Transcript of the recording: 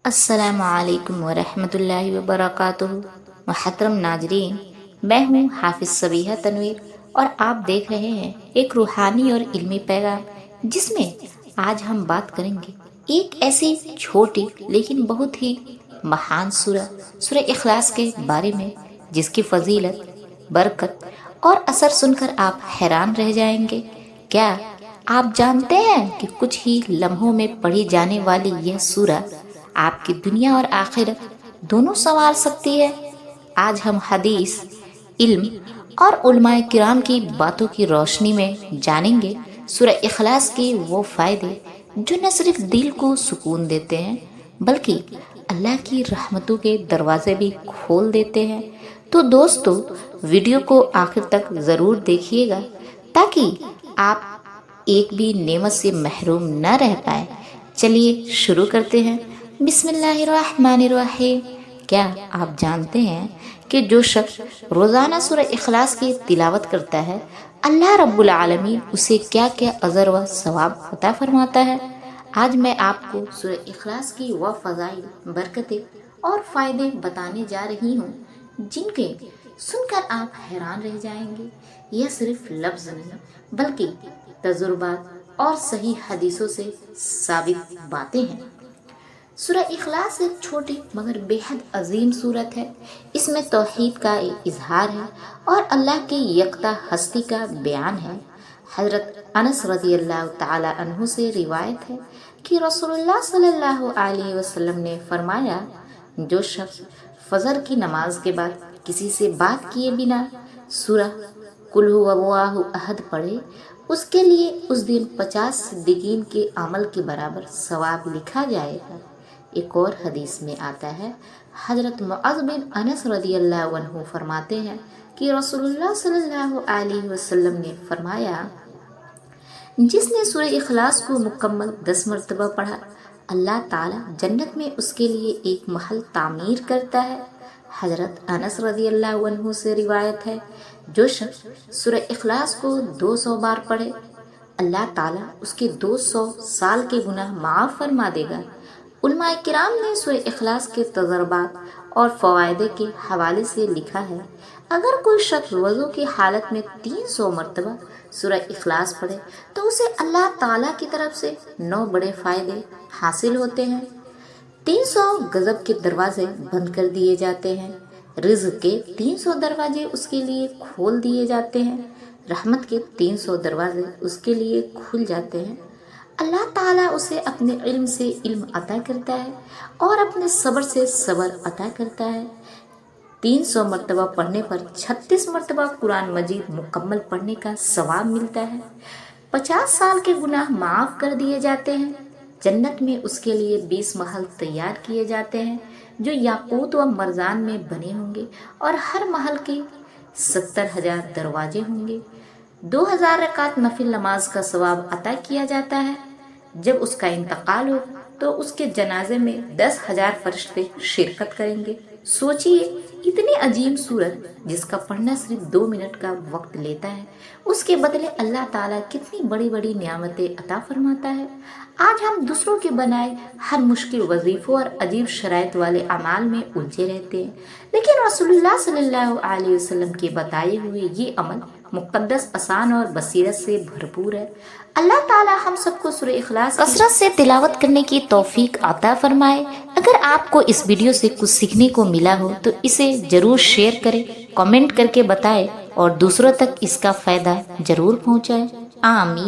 السلام علیکم ورحمۃ اللہ وبرکاتہ۔ محترم ناظرین، میں ہوں حافظ صبیحہ تنویر اور آپ دیکھ رہے ہیں ایک روحانی اور علمی پیغام، جس میں آج ہم بات کریں گے ایک ایسی چھوٹی لیکن بہت ہی مہان سورہ اخلاص کے بارے میں، جس کی فضیلت، برکت اور اثر سن کر آپ حیران رہ جائیں گے۔ کیا آپ جانتے ہیں کہ کچھ ہی لمحوں میں پڑھی جانے والی یہ سورہ آپ کی دنیا اور آخرت دونوں سنوار سکتی ہے؟ آج ہم حدیث، علم اور علماء کرام کی باتوں کی روشنی میں جانیں گے سورہ اخلاص کے وہ فائدے جو نہ صرف دل کو سکون دیتے ہیں بلکہ اللہ کی رحمتوں کے دروازے بھی کھول دیتے ہیں۔ تو دوستو، ویڈیو کو آخر تک ضرور دیکھیے گا تاکہ آپ ایک بھی نعمت سے محروم نہ رہ پائیں۔ چلیے شروع کرتے ہیں۔ بسم اللہ الرحمن الرحیم۔ کیا آپ جانتے ہیں کہ جو شخص روزانہ سورہ اخلاص کی تلاوت کرتا ہے، اللہ رب العالمین اسے کیا کیا اجر و ثواب عطا فرماتا ہے؟ آج میں آپ کو سورہ اخلاص کی وہ فضائل، برکتیں اور فائدے بتانے جا رہی ہوں جن کے سن کر آپ حیران رہ جائیں گے۔ یہ صرف لفظ نہیں بلکہ تجربات اور صحیح حدیثوں سے ثابت باتیں ہیں۔ سورہ اخلاص ایک چھوٹی مگر بے حد عظیم سورت ہے۔ اس میں توحید کا اظہار ہے اور اللہ کی یکتا ہستی کا بیان ہے۔ حضرت انس رضی اللہ تعالی عنہ سے روایت ہے کہ رسول اللہ صلی اللہ علیہ وسلم نے فرمایا، جو شخص فجر کی نماز کے بعد کسی سے بات کیے بنا سورہ قل هو اللہ احد پڑھے، اس کے لیے اس دن 50 صدیقین کے عمل کے برابر ثواب لکھا جائے گا۔ ایک اور حدیث میں آتا ہے، حضرت معاذ بن انس رضی اللہ عنہ فرماتے ہیں کہ رسول اللہ صلی اللہ علیہ وسلم نے فرمایا، جس نے سورہ اخلاص کو مکمل 10 مرتبہ پڑھا، اللہ تعالیٰ جنت میں اس کے لیے ایک محل تعمیر کرتا ہے۔ حضرت انس رضی اللہ عنہ سے روایت ہے، جو شخص سورہ اخلاص کو 200 بار پڑھے، اللہ تعالیٰ اس کے 200 سال کے گناہ معاف فرما دے گا۔ علماء کرام نے سورہ اخلاص کے تجربات اور فوائد کے حوالے سے لکھا ہے، اگر کوئی شخص وضو کی حالت میں 300 مرتبہ سورہ اخلاص پڑھے تو اسے اللہ تعالیٰ کی طرف سے 9 بڑے فائدے حاصل ہوتے ہیں۔ 300 غضب کے دروازے بند کر دیے جاتے ہیں، رزق کے 300 دروازے اس کے لیے کھول دیے جاتے ہیں، رحمت کے 300 دروازے اس کے لیے کھل جاتے ہیں، اللہ تعالیٰ اسے اپنے علم سے علم عطا کرتا ہے اور اپنے صبر سے صبر عطا کرتا ہے۔ 300 مرتبہ پڑھنے پر 36 مرتبہ قرآن مجید مکمل پڑھنے کا ثواب ملتا ہے۔ 50 سال کے گناہ معاف کر دیے جاتے ہیں۔ جنت میں اس کے لیے 20 محل تیار کیے جاتے ہیں جو یاقوت و مرجان میں بنے ہوں گے اور ہر محل کے 70,000 دروازے ہوں گے۔ 2000 رکعت نفل نماز کا ثواب عطا کیا جاتا ہے۔ جب اس کا انتقال ہو تو اس کے جنازے میں 10,000 فرشتے شرکت کریں گے۔ سوچئے، اتنی عظیم سورت جس کا پڑھنا صرف 2 منٹ کا وقت لیتا ہے، اس کے بدلے اللہ تعالیٰ کتنی بڑی بڑی نعمتیں عطا فرماتا ہے۔ آج ہم دوسروں کے بنائے ہر مشکل وظیفوں اور عجیب شرائط والے اعمال میں الجھے رہتے ہیں، لیکن رسول اللہ صلی اللہ علیہ وسلم کے بتائے ہوئے یہ عمل مقدس، آسان اور بصیرت سے بھرپور ہے۔ اللہ تعالی ہم سب کو سورہ اخلاص کثرت سے تلاوت کرنے کی توفیق عطا فرمائے۔ اگر آپ کو اس ویڈیو سے کچھ سیکھنے کو ملا ہو تو اسے ضرور شیئر کریں، کامنٹ کر کے بتائیں اور دوسروں تک اس کا فائدہ ضرور پہنچائیں۔ آمین۔